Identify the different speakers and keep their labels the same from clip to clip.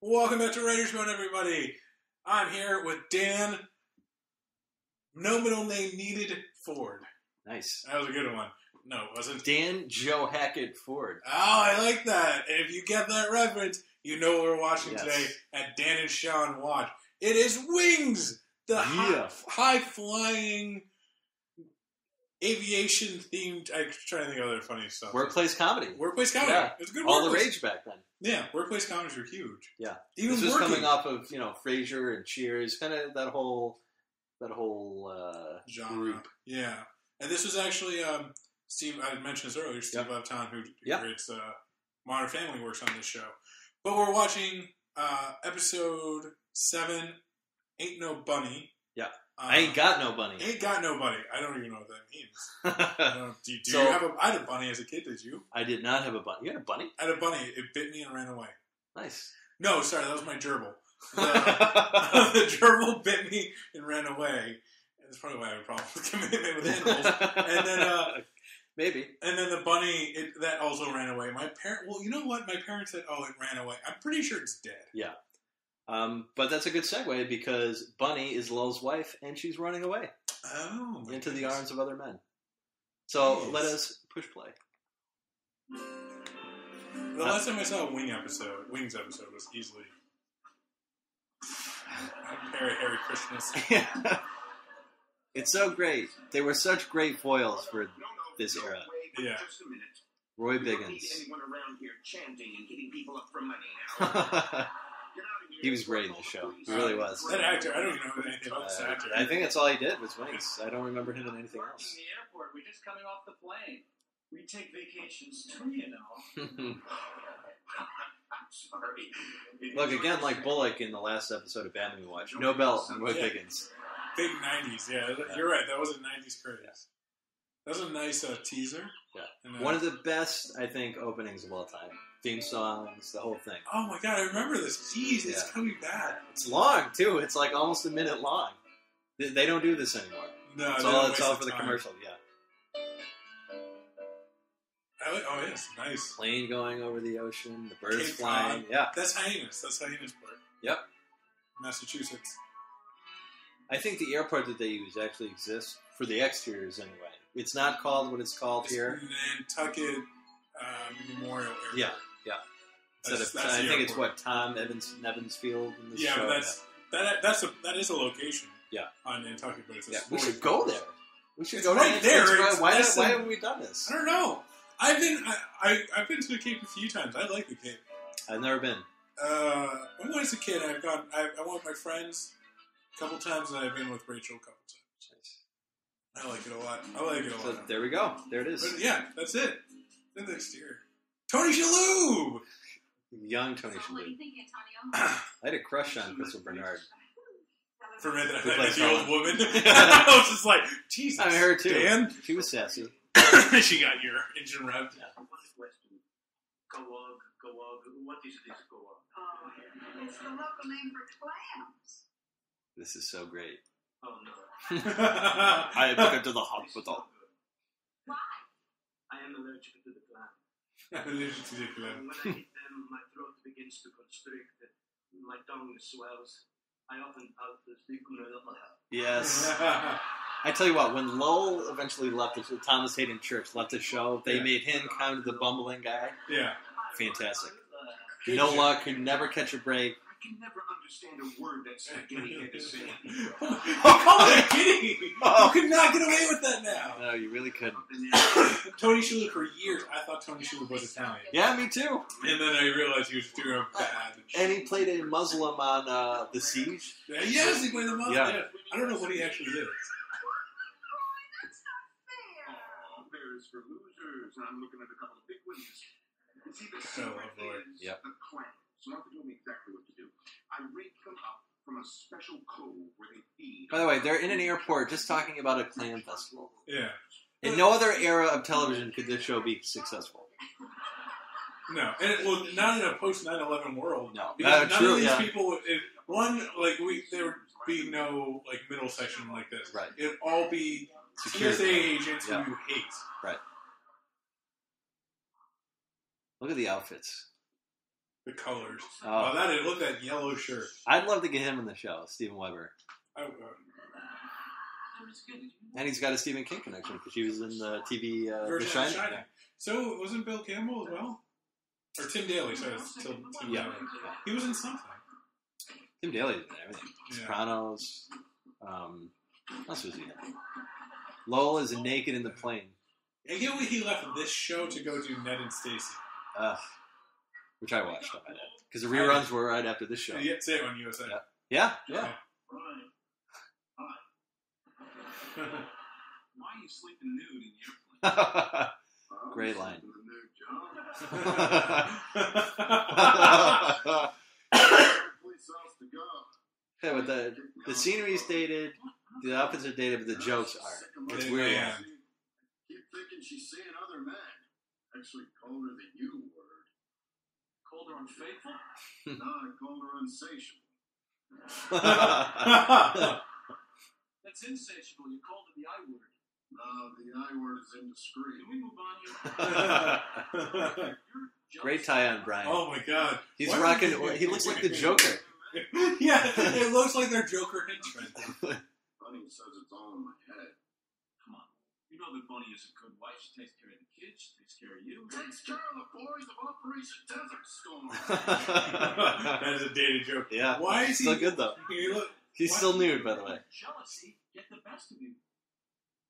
Speaker 1: Welcome back to Writer's Bone, everybody. I'm here with Dan, no middle name needed, Ford.
Speaker 2: Nice.
Speaker 1: That was a good one. No, it wasn't.
Speaker 2: Dan Joe Hackett Ford.
Speaker 1: Oh, I like that. And if you get that reference, you know what we're watching today at Dan and Sean Watch. It is Wings, the high-flying, aviation-themed... I'm trying to think of other funny stuff.
Speaker 2: Workplace comedy.
Speaker 1: Workplace comedy.
Speaker 2: Yeah.
Speaker 1: It's a good
Speaker 2: All the rage back then.
Speaker 1: Yeah, workplace comedies were huge.
Speaker 2: Yeah.
Speaker 1: Even
Speaker 2: this was coming off of, Frasier and Cheers, kind of that whole
Speaker 1: genre.
Speaker 2: Group.
Speaker 1: Yeah. And this was actually, Steve, I mentioned this earlier, Steve Upton, who creates Modern Family, works on this show. But we're watching episode 7, Ain't No Bunny.
Speaker 2: Yeah. I ain't got no bunny.
Speaker 1: Ain't got no bunny. I don't even know what that means. Do you have I had a bunny as a kid, did you?
Speaker 2: I did not have a bunny. You had a bunny?
Speaker 1: I had a bunny. It bit me and ran away.
Speaker 2: Nice.
Speaker 1: No, sorry, that was my gerbil. The gerbil bit me and ran away. That's probably why I have a problem with commitment with animals. And then,
Speaker 2: maybe.
Speaker 1: And then the bunny, that also ran away. Well, you know what? My parents said, it ran away. I'm pretty sure it's dead.
Speaker 2: Yeah. But that's a good segue because Bunny is Lowell's wife and she's running away.
Speaker 1: Oh,
Speaker 2: into the arms of other men. So let us push play.
Speaker 1: The last time I saw a Wings episode was easily Harry Christmas.
Speaker 2: Yeah. It's so great. They were such great foils for this era.
Speaker 1: Yeah.
Speaker 2: Roy Biggins. He was great in the show. He really was.
Speaker 1: That actor, I don't even know anything about this actor.
Speaker 2: I think that's all he did was Wings. I don't remember him in anything else.
Speaker 3: In the airport, we're just coming off the plane. We take vacations too, you know. I'm sorry.
Speaker 2: Look, again, like Bullock in the last episode of Batman we watched. No belt on Roy Biggins.
Speaker 1: Big 90s, You're right. That was a 90s craze. Yeah. That was a nice teaser.
Speaker 2: Yeah. One of the best, I think, openings of all time. Theme songs, the whole thing.
Speaker 1: Oh my god, I remember this. Jeez, it's coming back.
Speaker 2: It's long, too. It's like almost a minute long. They don't do this anymore.
Speaker 1: No,
Speaker 2: it's all for the commercial,
Speaker 1: yes, nice.
Speaker 2: Plane going over the ocean, the birds flying. Yeah.
Speaker 1: That's Hyenas. That's Hyenas Park.
Speaker 2: Yep.
Speaker 1: Massachusetts.
Speaker 2: I think the airport that they use actually exists for the exteriors anyway. It's not called what it's called here.
Speaker 1: Nantucket Memorial Airport.
Speaker 2: Yeah. I think it's what Tom Nevins Field in the show.
Speaker 1: That is a location.
Speaker 2: Yeah.
Speaker 1: On Nantucket, but it's
Speaker 2: we should go there. We should go
Speaker 1: right there.
Speaker 2: Why haven't we done this?
Speaker 1: I don't know. I've been to the Cape a few times. I like the Cape.
Speaker 2: I've never been.
Speaker 1: When I was a kid, I went with my friends a couple times, and I've been with Rachel a couple times. I like it a lot.
Speaker 2: So there we go. There it is.
Speaker 1: But yeah, that's it. In the exterior. Tony Shalhoub!
Speaker 2: Young Tony Shalhoub. I had a crush on Crystal Bernard.
Speaker 1: For a minute, I thought the old woman. I was just like, Jesus.
Speaker 2: I heard too.
Speaker 1: Dan?
Speaker 2: She was sassy.
Speaker 1: She got your engine revved.
Speaker 3: Yeah. What is this Gawag?
Speaker 4: It's the local name for clams.
Speaker 2: This is so great.
Speaker 3: Oh no.
Speaker 2: I took her to the hospital.
Speaker 4: Why?
Speaker 3: I am allergic to the clam.
Speaker 1: I'm allergic to the clam.
Speaker 3: When I eat them, my throat begins to constrict. My tongue swells. I often out the
Speaker 2: Yes. I tell you what, when Lowell eventually left, Thomas Hayden Church left the show, they made him kind of the bumbling guy.
Speaker 1: Yeah.
Speaker 2: Fantastic. No luck, could never catch a break.
Speaker 3: I can never understand a word that Spaghetti had to say.
Speaker 1: Call it Kitty! You could not get away with that now.
Speaker 2: No, you really couldn't.
Speaker 1: Tony Shalhoub, for years, I thought Tony Shalhoub was Italian.
Speaker 2: Yeah, me too.
Speaker 1: And then I realized he was doing a bad.
Speaker 2: And he played a Muslim on The Siege.
Speaker 1: Yes, he played a Muslim.
Speaker 2: Yeah.
Speaker 1: I don't know what he actually is.
Speaker 4: That's not fair.
Speaker 3: Fair is for losers, and I'm looking at a couple of big ones. You see, the secret is the clams. Martha told me exactly what to do. I raked them up from a special cove where they feed.
Speaker 2: By the way, they're in an airport just talking about a clam festival.
Speaker 1: Yeah.
Speaker 2: In no other era of television could this show be successful.
Speaker 1: No. And not in a post 9/11 world.
Speaker 2: No.
Speaker 1: Because none
Speaker 2: true,
Speaker 1: of these people, there would be no middle section like this.
Speaker 2: Right.
Speaker 1: It'd all be
Speaker 2: Security.
Speaker 1: TSA agents who you hate.
Speaker 2: Right. Look at the outfits.
Speaker 1: The colors.
Speaker 2: Oh,
Speaker 1: Look at that yellow shirt.
Speaker 2: I'd love to get him in the show, Steven Weber. And he's got a Stephen King connection because he was in the TV The Shining.
Speaker 1: Yeah. So wasn't Bill Campbell as well? Or Tim Daly? Sorry, Tim Daly. Yeah. He was in something.
Speaker 2: Tim Daly did everything.
Speaker 1: Yeah.
Speaker 2: Sopranos. What else was he in? Lowell is naked in the plane.
Speaker 1: I get why he left this show to go do Ned and Stacy.
Speaker 2: Which I watched because the reruns were right after this show.
Speaker 1: Yeah, say it on USA.
Speaker 2: Yeah.
Speaker 3: Why are you sleeping nude in the airplane?
Speaker 2: Great line. Yeah, but the scenery's dated, the outfits are dated, but the jokes aren't. It's weird.
Speaker 3: Yeah. Keep thinking she's seeing other men. Actually, colder than you were. Colder unfaithful? No, I called her unsatiable. That's insatiable. You called it the I word. No, the I word is indiscreet. Can we move on here?
Speaker 2: Great tie on Brian.
Speaker 1: Oh my God.
Speaker 2: He's rocking. He looks like the Joker.
Speaker 1: Yeah, it looks like their Joker henchman.
Speaker 3: Bunny says it's all in my head. Come on. You know that Bunny is a good wife. She takes care of the kids. She takes care of you. Takes care of the boys of Operation Desert Storm.
Speaker 1: That is a dated joke.
Speaker 2: Yeah.
Speaker 1: Why is he
Speaker 2: still good though? He's still nude, by the way.
Speaker 3: Jealousy get the best of you.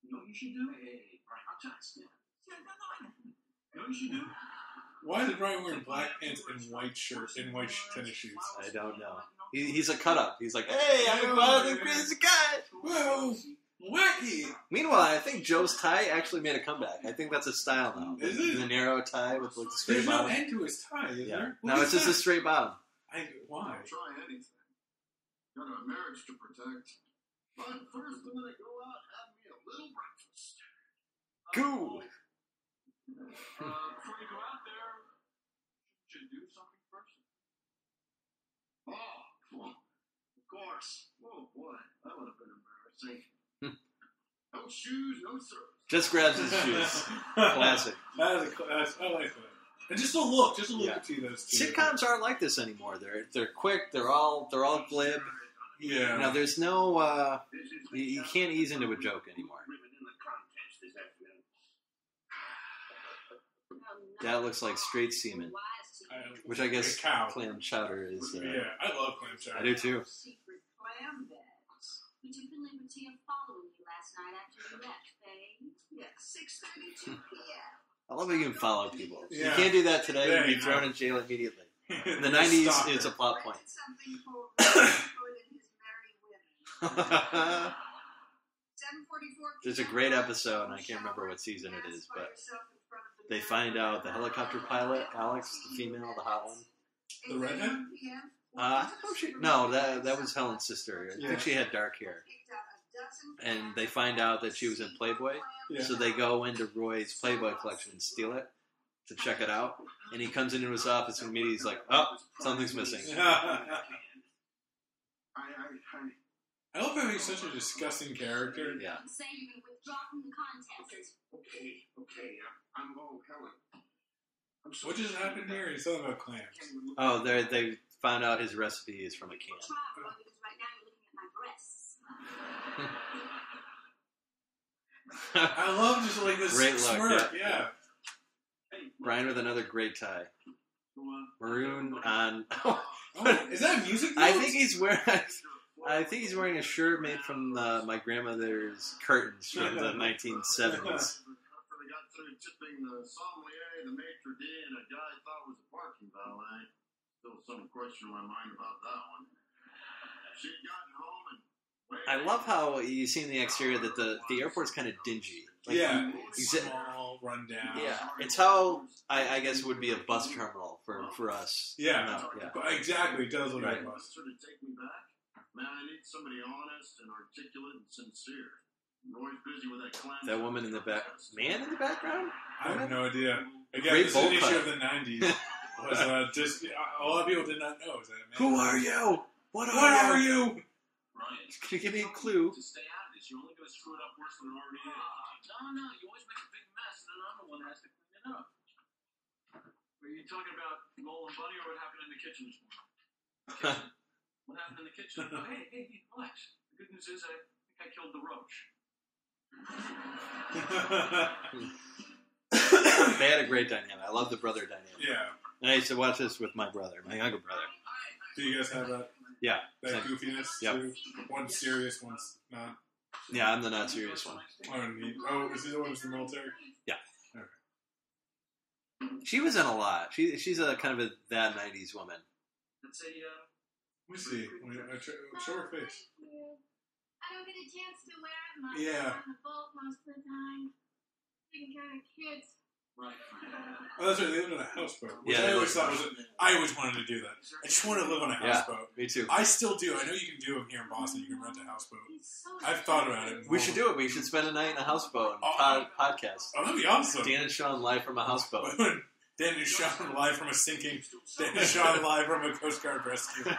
Speaker 3: You know what you should do? Hey, Brian, I'll tell you. You know what you should do?
Speaker 1: Why is Brian wearing black pants and white shirt and white tennis shoes?
Speaker 2: I don't know. He's a cut up. He's like, hey, I'm one of the crazy guys.
Speaker 1: Whoa, wacky.
Speaker 2: Meanwhile, I think Joe's tie actually made a comeback. I think that's a style now.
Speaker 1: Is it?
Speaker 2: The narrow tie with like the straight
Speaker 1: There's
Speaker 2: bottom.
Speaker 1: no end to his tie, is there?
Speaker 2: No, it's just a straight bottom.
Speaker 1: Why?
Speaker 3: I'll try anything. Got a marriage to protect. But first, I'm gonna go out and have me a little breakfast.
Speaker 2: Cool.
Speaker 3: Before you go out there, should you do something first? Oh, well, of course. Oh boy, that would have been embarrassing. No shoes, no service.
Speaker 2: Just grabs his shoes. Classic.
Speaker 1: I like that. And just a look between those two.
Speaker 2: Sitcoms aren't like this anymore. They're quick. They're all glib.
Speaker 1: Yeah.
Speaker 2: Now there's no. You can't ease into a joke anymore. That looks like straight semen, which I guess clam chowder is.
Speaker 1: Yeah, I love clam chowder.
Speaker 2: I do too.
Speaker 4: Secret clam beds. We took the liberty of following you last night after you left, babe. Yeah, 6:32 p.m.
Speaker 2: I love how you can follow people.
Speaker 1: Yeah.
Speaker 2: You can't do that today.
Speaker 1: Yeah,
Speaker 2: You'd be thrown in jail immediately. In the
Speaker 1: Just
Speaker 2: 90s,
Speaker 1: stop
Speaker 2: it's a
Speaker 1: her.
Speaker 2: plot point.
Speaker 4: Something for Ford and his merry women. 7:44.
Speaker 2: There's a great episode, and I can't remember what season it is, but they find out the helicopter pilot, Alex, the female, the hot one.
Speaker 1: The redhead?
Speaker 2: No, that was Helen's sister. I think she had dark hair. And they find out that she was in Playboy, so they go into Roy's Playboy collection and steal it to check it out. And he comes into his office and immediately he's like, oh, something's missing.
Speaker 1: I love how he's such a disgusting character.
Speaker 2: Yeah.
Speaker 5: Say you can withdraw from the contest.
Speaker 3: Okay. I'm Helen.
Speaker 1: What just happened here? He's talking about clams.
Speaker 2: Oh, they found out his recipe is from a can.
Speaker 5: Try, because right now you're looking at my breasts.
Speaker 1: I love just like this
Speaker 2: Great look,
Speaker 1: smirk.
Speaker 2: yeah. Brian with another great tie. Maroon on.
Speaker 1: Oh, is that music?
Speaker 2: I think he's wearing a shirt made from my grandmother's curtains from the 1970s.
Speaker 3: After they got through tipping the sommelier, the maitre d', and a guy I thought was a parking valet. Still some question in my mind about that one. She'd gotten home and...
Speaker 2: I love how you see in the exterior that the airport's kind of dingy. Like,
Speaker 1: yeah, small, rundown.
Speaker 2: Yeah, it's how I guess would be a bus terminal for us.
Speaker 1: Yeah,
Speaker 2: no, yeah.
Speaker 1: Exactly. It does look like a bus.
Speaker 3: Sort of take me back. Man, I need somebody honest and articulate and sincere. Roy's busy with that clown.
Speaker 2: That woman in the back. Man in the background?
Speaker 1: I have no idea. Again,
Speaker 2: Great
Speaker 1: this is an
Speaker 2: bowl
Speaker 1: issue
Speaker 2: cut.
Speaker 1: of the 90s. Was just a lot of people did not know. Is that a man?
Speaker 2: Who are you? What are you?
Speaker 3: Ryan,
Speaker 2: Can you give me a clue?
Speaker 3: to stay out of this, you're only going to screw it up worse than it already is. No, you always make a big mess, and then I'm the one that has to clean it up. Are you talking about Lowell and Bunny, or what happened in the kitchen this morning? What happened in the kitchen? Oh, hey, relax. The good news is I think I killed the roach.
Speaker 2: They had a great dynamic. I love the brother dynamic.
Speaker 1: Yeah.
Speaker 2: And I used to watch this with my brother, my younger brother.
Speaker 1: Do you guys have that?
Speaker 2: Yeah.
Speaker 1: That goofiness too? One's serious, one's not.
Speaker 2: Yeah, I'm the not serious one.
Speaker 1: Oh, is he the one who's in the military?
Speaker 2: Yeah.
Speaker 1: Okay.
Speaker 2: She was in a lot. She's a kind of that 90s woman.
Speaker 3: That's a,
Speaker 1: let me see. Show her face.
Speaker 5: I don't get a chance to wear it much.
Speaker 1: Yeah.
Speaker 5: I'm on the boat most of the time. Taking care of kids.
Speaker 3: right.
Speaker 1: Oh, that's right. They live in a houseboat. Which
Speaker 2: Yeah,
Speaker 1: I always thought was. I always wanted to do that. I just want to live on a houseboat.
Speaker 2: Me too.
Speaker 1: I still do. I know you can do them here in Boston. You can rent a houseboat.
Speaker 5: He's so
Speaker 1: I've thought about it.
Speaker 2: We should do it. We should spend a night in a houseboat and podcast.
Speaker 1: Oh, that'd be awesome.
Speaker 2: Dan and Sean live from a houseboat.
Speaker 1: Dan and Sean live from a sinking. Dan and Sean live from a Coast Guard rescue.
Speaker 3: It's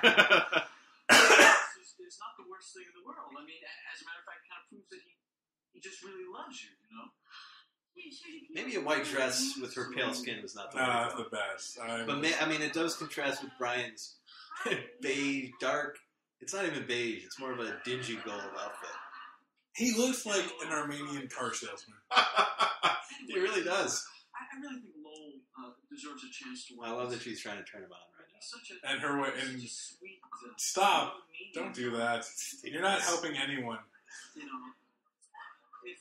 Speaker 3: not the worst thing in the world. I mean, as a matter of fact, it kind of proves that he just really loves you, you know?
Speaker 2: Maybe a white dress with her pale skin was not the
Speaker 1: That's the best.
Speaker 2: But I mean, it does contrast with Brian's beige, dark. It's not even beige. It's more of a dingy gold outfit.
Speaker 1: He looks like an Armenian car salesman.
Speaker 2: He really does.
Speaker 3: I really think Lowell deserves a chance to win.
Speaker 2: I love that she's trying to turn him on right now.
Speaker 1: And her way. And
Speaker 3: sweet,
Speaker 1: stop! Don't do that. You're not helping anyone.
Speaker 3: You know, if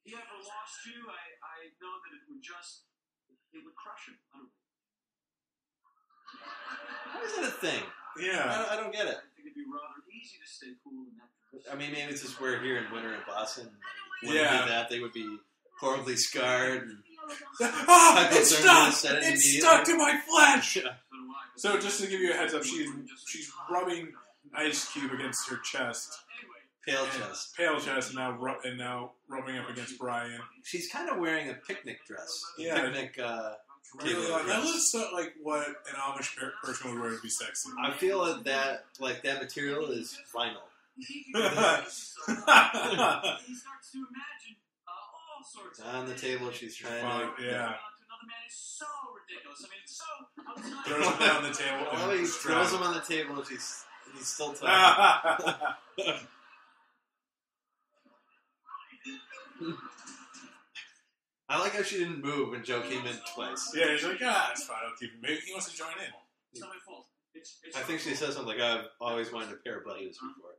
Speaker 3: he ever lost you, I know that it would crush him.
Speaker 2: How is that a thing?
Speaker 1: Yeah.
Speaker 2: I don't get it.
Speaker 3: I think it'd be rather easy to stay cool in that dress.
Speaker 2: I mean, maybe it's just we're here in winter in Boston. When
Speaker 1: Yeah.
Speaker 2: they did that, they would be horribly scarred. And
Speaker 1: Ah! It's stuck! It's stuck to my flesh!
Speaker 3: So do I.
Speaker 1: So just to give you a heads up, she's rubbing an ice cube against her chest.
Speaker 2: Pale chest.
Speaker 1: Pale chest, and now rubbing up against Brian.
Speaker 2: She's kind of wearing a picnic dress.
Speaker 1: Yeah.
Speaker 2: Picnic.
Speaker 1: Really, that looks like what an Amish person would wear to be sexy.
Speaker 2: I feel that material is vinyl.
Speaker 3: He starts to imagine all sorts of
Speaker 2: On the table, she's trying to.
Speaker 1: Yeah.
Speaker 3: to another man is so ridiculous. I mean, it's so outside.
Speaker 1: Throws him down on the table.
Speaker 2: Oh, he throws him on the table and he's still talking. I like how she didn't move when Joe came in twice.
Speaker 1: Yeah, he's like, it's fine, I'll keep him. Maybe he wants to join in.
Speaker 3: It's not my fault. It's
Speaker 2: I think she says something like, I've always wanted a pair of brothers before.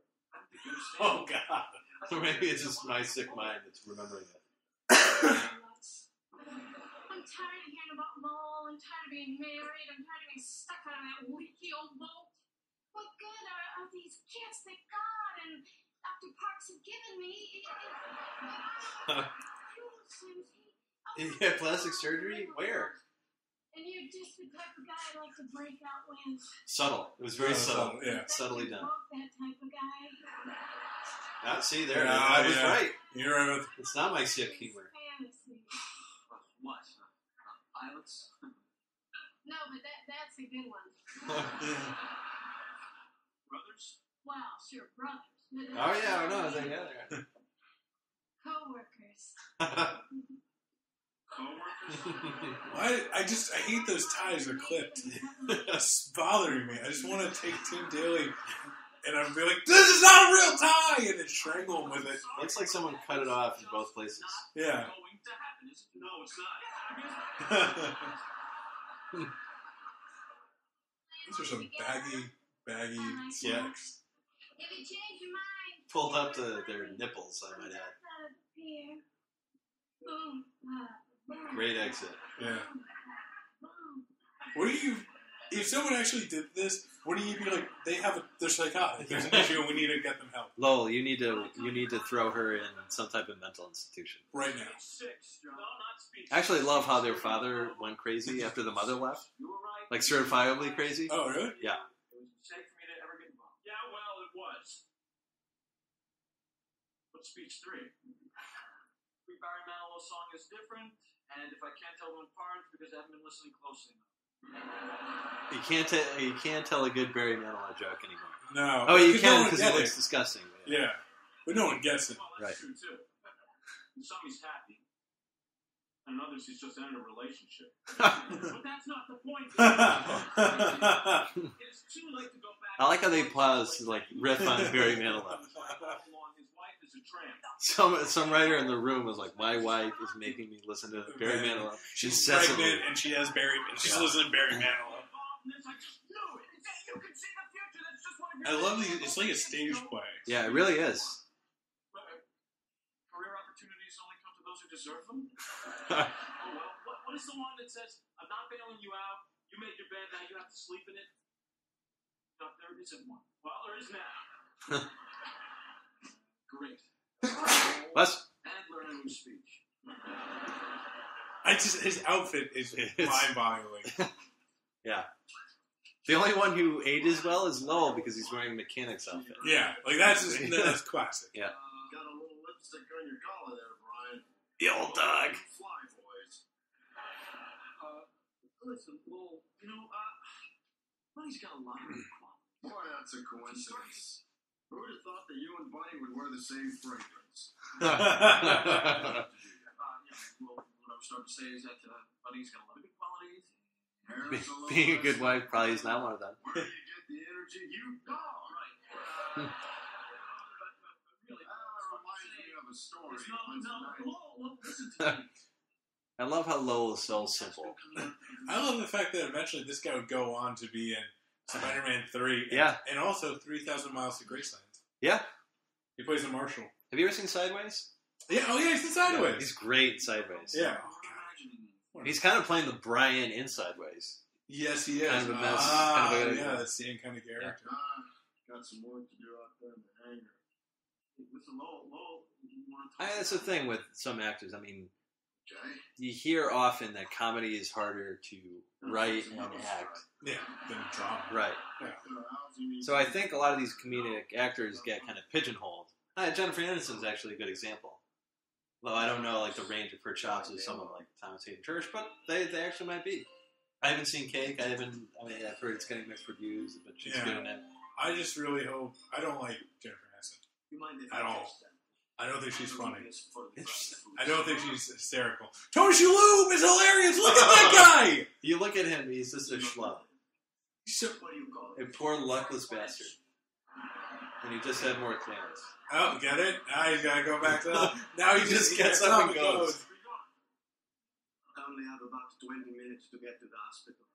Speaker 1: Oh, God.
Speaker 2: So maybe it's just my sick mind that's remembering it.
Speaker 5: I'm tired of hearing about Lowell. I'm tired of being married. I'm tired of being stuck on that leaky old boat. What good are these gifts that God and Dr. Parks have given me?
Speaker 2: He had plastic surgery? Where?
Speaker 5: And you're just the type of guy I like to break out with.
Speaker 2: Subtle. It was very subtle.
Speaker 1: Yeah.
Speaker 2: Subtly done.
Speaker 5: That type of guy.
Speaker 2: See, there.
Speaker 1: Yeah,
Speaker 2: I was right.
Speaker 1: You're right.
Speaker 2: It's not my sick humor.
Speaker 5: Fantasy.
Speaker 3: What? Pilots?
Speaker 5: No, but that's a good one.
Speaker 3: Brothers?
Speaker 5: Well, sure, brothers.
Speaker 2: Oh, yeah, no, together.
Speaker 5: Co-workers.
Speaker 3: Co-workers?
Speaker 1: I hate those ties are clipped. It's bothering me. I just want to take Tim Daly and I'd be like, this is not a real tie! And then strangle him with it.
Speaker 2: Looks like someone cut it off in both places.
Speaker 1: Yeah.
Speaker 3: Going to happen. No, it's not.
Speaker 1: These are some baggy slacks.
Speaker 5: If you change your mind,
Speaker 2: Pulled up their nipples, I might add.
Speaker 5: boom.
Speaker 2: Great exit.
Speaker 1: Yeah. What do you... If someone actually did this, wouldn't you be like, they're psychotic. There's an issue and we need to get them help.
Speaker 2: Lowell, you need to throw her in some type of mental institution.
Speaker 1: Right now.
Speaker 2: I actually love how their father went crazy after the mother left. Like certifiably crazy.
Speaker 1: Oh, really?
Speaker 2: Yeah.
Speaker 3: It was a mistake for me to ever get involved. Yeah, well, it was. What's speech 3? Every Barry Manilow song is different, and if I can't tell them apart, it's because I haven't been listening closely enough.
Speaker 2: You can't tell a good Barry Manilow joke anymore.
Speaker 1: No.
Speaker 2: Oh, you can
Speaker 1: no
Speaker 2: because it looks disgusting.
Speaker 1: Yeah. But no one gets it.
Speaker 2: Right.
Speaker 3: That's true, too. The song is happy. and others he's just ended a relationship. But that's not the point. It's too late to go back.
Speaker 2: I like how they pause to like riff on Barry Manilow.
Speaker 3: His wife is a tramp.
Speaker 2: Some writer in the room was like, "My wife is making me listen to Barry Manilow.
Speaker 1: She's pregnant and she has Barry. She's listening to Barry Manilow." I love these. It's like a stage play.
Speaker 2: Yeah, it really is.
Speaker 3: Career opportunities only come to those who deserve them. Oh well, what is the one that says, "I'm not bailing you out. You made your bed, now you have to sleep in it"? No, there isn't one. Well, there is now. Great.
Speaker 2: Wes?
Speaker 3: And learn a new speech.
Speaker 1: His outfit is mind-boggling.
Speaker 2: Yeah. The only one who ages well is Lowell because he's wearing a mechanic's outfit.
Speaker 1: Yeah, like that's classic.
Speaker 2: Yeah.
Speaker 3: Got a little lipstick on your collar there, Brian.
Speaker 2: The old dog.
Speaker 3: Fly, boys. Listen, Lowell, Bunny's got a lot of quality. Boy, that's a coincidence. Who would have thought that you and Bunny would wear the same fragrance? Well, what I was starting to say is that Bunny's got a lot of good qualities.
Speaker 2: Being a good wife probably is not one of them.
Speaker 3: Where do you get the energy? You go! Right. Really, that reminds me of a story. No, listen to me.
Speaker 2: I love how Lowell is so simple.
Speaker 1: I love the fact that eventually this guy would go on to be in Spider-Man 3 and also 3,000 Miles to Graceland.
Speaker 2: Yeah.
Speaker 1: He plays a marshal.
Speaker 2: Have you ever seen Sideways?
Speaker 1: Yeah, he's in Sideways.
Speaker 2: Yeah, he's great in Sideways.
Speaker 1: Yeah.
Speaker 2: He's kind of playing the Brian in Sideways.
Speaker 1: Yes, he is.
Speaker 2: Kind of a mess.
Speaker 1: Yeah, the same kind of character.
Speaker 3: Yeah. Got some work to do out there in the hangar. Listen, Lowell, you want to talk?
Speaker 2: That's the thing with some actors. I mean,
Speaker 3: Okay.
Speaker 2: you hear often that comedy is harder to write and act.
Speaker 1: Yeah, than drama.
Speaker 2: Right.
Speaker 1: Yeah.
Speaker 2: So I think a lot of these comedic actors get kind of pigeonholed. Jennifer Aniston's actually a good example. Though I don't know like the range of her chops of someone like Thomas Hayden Church, but they actually might be. I haven't seen Cake. I've heard it's getting mixed reviews, but she's good in it.
Speaker 1: I just really hope. I don't like Jennifer Aniston at all. I don't think she's funny. I don't think she's hysterical. Tony Shalhoub is hilarious. Look at that guy.
Speaker 2: You look at him; he's just a schlub. A poor luckless bastard. And he just had more clearance.
Speaker 1: Oh, get it? Now he's got to go back to that. Now he just gets up and goes.
Speaker 3: I only have about 20 minutes to get to the hospital.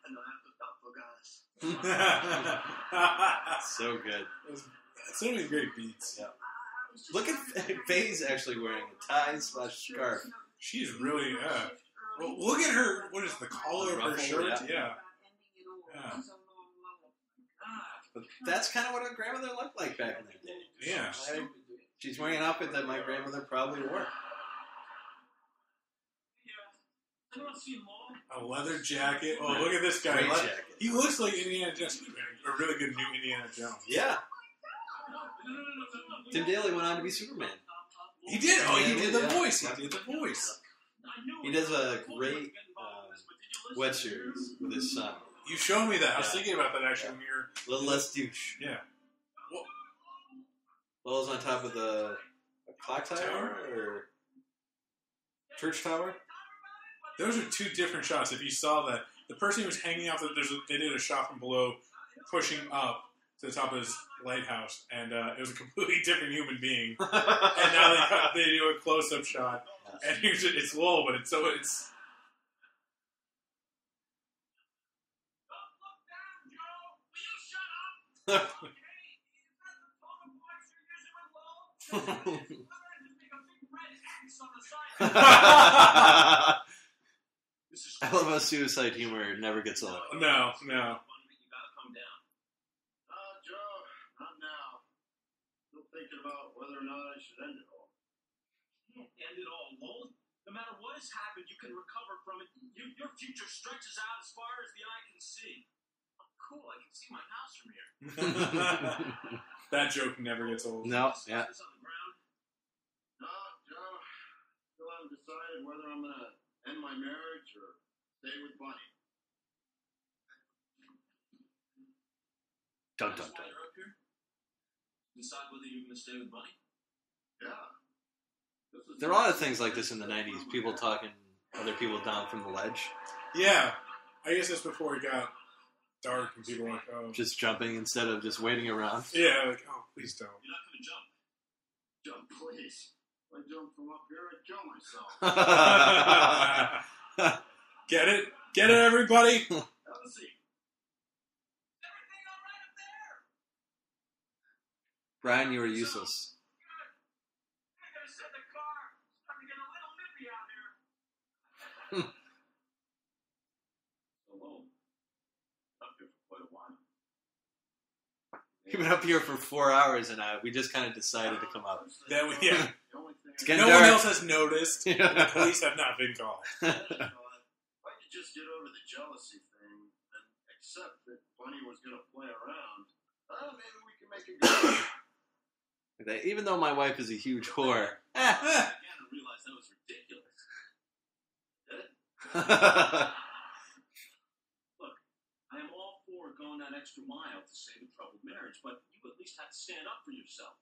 Speaker 3: And I have to talk for gas.
Speaker 2: So good.
Speaker 1: So many great beats.
Speaker 2: Yeah. Look at Faye's actually wearing a tie/scarf.
Speaker 1: She's really, well, look at her, what is the collar of her shirt? Yeah.
Speaker 2: But that's kind of what her grandmother looked like back in the day.
Speaker 1: Yeah.
Speaker 2: She's wearing an outfit that my grandmother probably wore.
Speaker 1: A leather jacket. Oh, look at this guy. He looks like Indiana Jones. A really good new Indiana Jones.
Speaker 2: Yeah. Tim Daly went on to be Superman.
Speaker 1: He did. Oh, he did the voice. He did the voice.
Speaker 2: He does a great web series with his son.
Speaker 1: You showed me that. I was thinking about that actually when you were...
Speaker 2: A little less douche.
Speaker 1: Yeah.
Speaker 2: Lowell's on top of the clock tower or church tower.
Speaker 1: Those are two different shots. If you saw that, the person who was hanging out, they did a shot from below, pushing up to the top of his lighthouse, and it was a completely different human being. And now they do a close-up shot, and it's Lowell, but it's.
Speaker 2: I love how suicide humor never gets old.
Speaker 1: No.
Speaker 3: You gotta come down. Joe, not now. Still thinking about whether or not I should end it all. You can't end it all, Lowell. No matter what has happened, you can recover from it. Your future stretches out as far as the eye can see. Oh, cool, I can see my house from here.
Speaker 1: That joke never gets old.
Speaker 2: No, yeah.
Speaker 3: No, Joe. Still haven't decided whether I'm gonna end my marriage or stay with Bunny.
Speaker 2: Dun, dun, dun.
Speaker 3: You're up here? Decide whether you're gonna stay with Bunny? Yeah. This is
Speaker 2: There are a lot of things like this in the 90s. People talking other people down from the ledge.
Speaker 1: Yeah. I guess that's before it got dark and people were like, oh.
Speaker 2: Just jumping instead of just waiting around.
Speaker 1: Yeah, like, oh, please don't.
Speaker 3: You're not going to jump. Jump, please. If I jump from up here, I'd kill myself.
Speaker 1: Get it? Get it, everybody?
Speaker 3: Have a seat. Everything all right up there?
Speaker 2: Brian, you were useless.
Speaker 3: I gotta set the car. It's starting to get a little nippy out here. Alone. Up here for quite a while.
Speaker 2: You've been up here for 4 hours, and we just kind of decided to come up.
Speaker 1: Then we, yeah.
Speaker 2: It's getting
Speaker 1: no
Speaker 2: dark.
Speaker 1: one else has noticed. And the police have not been called.
Speaker 3: Why'd you just get over the jealousy thing and accept that Bunny was going to play around? Maybe we can make it good.
Speaker 2: Even though my wife is a huge whore.
Speaker 3: I began to realize that was ridiculous. Did it? Look, I am all for going that extra mile to save a troubled marriage, but you at least have to stand up for yourself.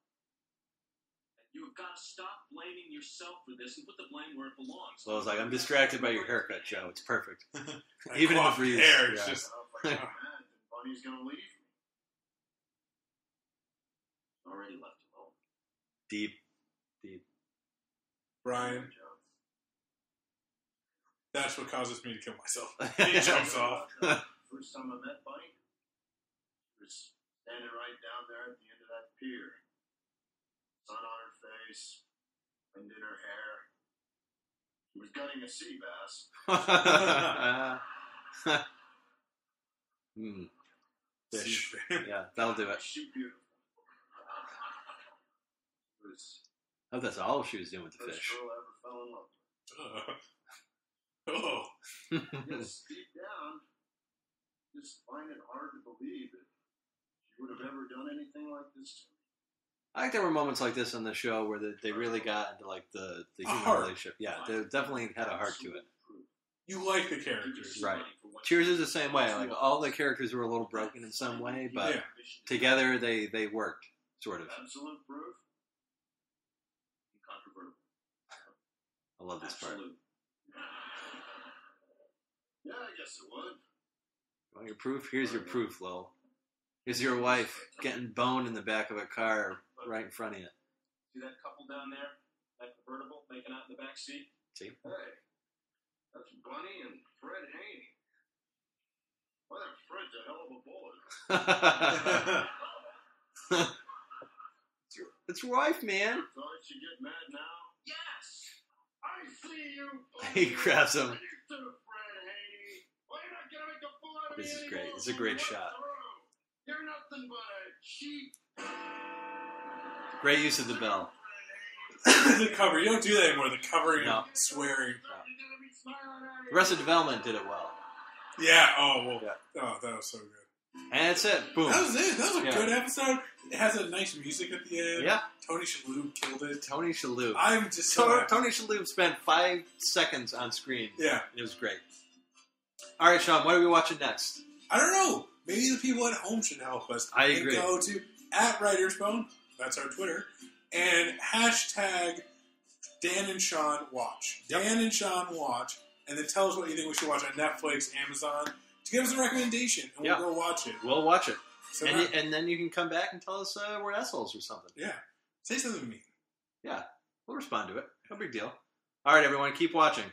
Speaker 3: You have got to stop blaming yourself for this and put the blame where it belongs.
Speaker 2: So I was like, I'm distracted by your haircut, Joe. It's perfect.
Speaker 1: Even in the
Speaker 2: breeze.
Speaker 1: Hair, it's
Speaker 2: Yeah.
Speaker 1: just...
Speaker 3: Bunny's going to leave me. Already left alone.
Speaker 2: Deep.
Speaker 1: Brian, that's what causes me to kill myself. He jumps off.
Speaker 3: First time I met Bunny, she was standing right down there at the end of that pier. Sun on her face, wind in her hair. She was gutting a sea bass.
Speaker 2: Fish. Yeah, that'll do it.
Speaker 3: She beautiful. It was
Speaker 2: Oh, that's all she was doing with the
Speaker 3: the first
Speaker 2: fish.
Speaker 3: girl I ever fell in love with.
Speaker 1: Oh.
Speaker 3: Yes, deep down, just find it hard to believe that she would have ever done anything like this to me.
Speaker 2: I think there were moments like this on the show where they really got into like the human
Speaker 1: heart.
Speaker 2: relationship. Yeah, they definitely had a heart to it.
Speaker 1: You like the characters.
Speaker 2: Right. Cheers is the same way. Like all the characters were a little broken in some way, but
Speaker 1: Yeah.
Speaker 2: together they worked, sort of.
Speaker 3: Absolute proof. Incontrovertible.
Speaker 2: I love this part.
Speaker 3: Absolute. Yeah, I guess it would.
Speaker 2: Want your proof? Here's your proof, Lowell. Here's your wife getting boned in the back of a car right in front of you.
Speaker 3: See that couple down there? That convertible making out in the back seat?
Speaker 2: See?
Speaker 3: Hey, that's Bunny and Fred Haney. Well, that Fred's a hell of a bullet.
Speaker 2: It's your wife, man.
Speaker 3: Thought she'd get mad now? Yes! I see you!
Speaker 2: He grabs him.
Speaker 3: Fred Haney. Well, you're not gonna make a fool out of me
Speaker 2: This is
Speaker 3: anymore.
Speaker 2: great. It's a great shot.
Speaker 3: You're nothing but a cheap.
Speaker 2: Great use of the bell.
Speaker 1: The cover. You don't do that anymore. The covering
Speaker 2: No.
Speaker 1: and swearing.
Speaker 2: The Arrested Development did it well.
Speaker 1: Yeah. Oh, well.
Speaker 2: Yeah.
Speaker 1: Oh, that was so good.
Speaker 2: And that's it. Boom.
Speaker 1: That was it. That was a
Speaker 2: Yeah.
Speaker 1: good episode. It has a nice music at the end.
Speaker 2: Yeah.
Speaker 1: Tony Shalhoub killed it.
Speaker 2: Tony Shalhoub.
Speaker 1: I'm just so happy.
Speaker 2: Tony Shalhoub spent 5 seconds on screen.
Speaker 1: Yeah.
Speaker 2: It was great. All right, Sean, what are we watching next?
Speaker 1: I don't know. Maybe the people at home should help us.
Speaker 2: I agree.
Speaker 1: And go to @WritersBone, that's our Twitter, and hashtag Dan and Sean Watch.
Speaker 2: Yep.
Speaker 1: Dan and Sean Watch, and then tell us what you think we should watch on Netflix, Amazon, to give us a recommendation, and
Speaker 2: Yeah.
Speaker 1: we'll go watch it.
Speaker 2: We'll watch it.
Speaker 1: So
Speaker 2: And then you can come back and tell us we're assholes or something.
Speaker 1: yeah. Say something mean.
Speaker 2: Yeah. We'll respond to it. No big deal. All right, everyone, keep watching.